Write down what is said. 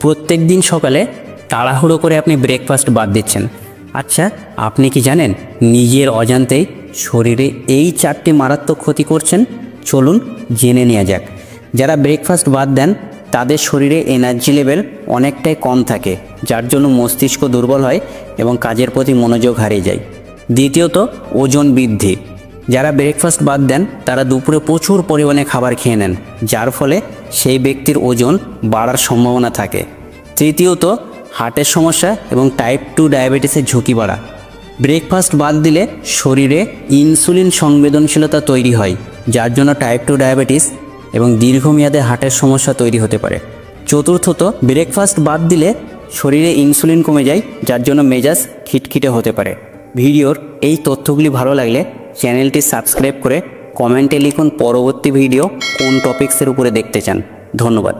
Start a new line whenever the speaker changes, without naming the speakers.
প্রত্যেক দিন সকালে তাড়াহুড়ো করে আপনি ব্রেকফাস্ট বাদ দিচ্ছেন। আচ্ছা, আপনি কি জানেন নিজের অজান্তেই শরীরে এই 4টি মারাত্মক ক্ষতি করছেন? চলুন জেনে নেওয়া যাক। যারা ব্রেকফাস্ট বাদ দেন তাদের শরীরে এনার্জি লেভেল অনেকটাই কম থাকে, যার জন্য মস্তিষ্ক দুর্বল হয় এবং কাজের প্রতি মনোযোগ হারিয়ে যায়। দ্বিতীয়ত, ওজন বৃদ্ধি। যারা ব্রেকফাস্ট বাদ দেন তারা দুপুরে প্রচুর পরিমাণে খাবার খেয়ে নেন, যার ফলে সেই ব্যক্তির ওজন বাড়ার সম্ভাবনা থাকে। তৃতীয়ত, হার্টের সমস্যা এবং টাইপ 2 ডায়াবেটিসের ঝুঁকি বাড়া। ব্রেকফাস্ট বাদ দিলে শরীরে ইনসুলিন সংবেদনশীলতা তৈরি হয়, যার জন্য টাইপ 2 ডায়াবেটিস এবং দীর্ঘমেয়াদে হার্টের সমস্যা তৈরি হতে পারে। চতুর্থত, ব্রেকফাস্ট বাদ দিলে শরীরে ইনসুলিন কমে যায়, যার জন্য মেজাজ খিটখিটে হতে পারে। ভিডিওর এই তথ্যগুলি ভালো লাগলে চ্যানেলটি সাবস্ক্রাইব করে কমেন্টে লিখুন পরবর্তী ভিডিও কোন টপিক্সের উপরে দেখতে চান। ধন্যবাদ।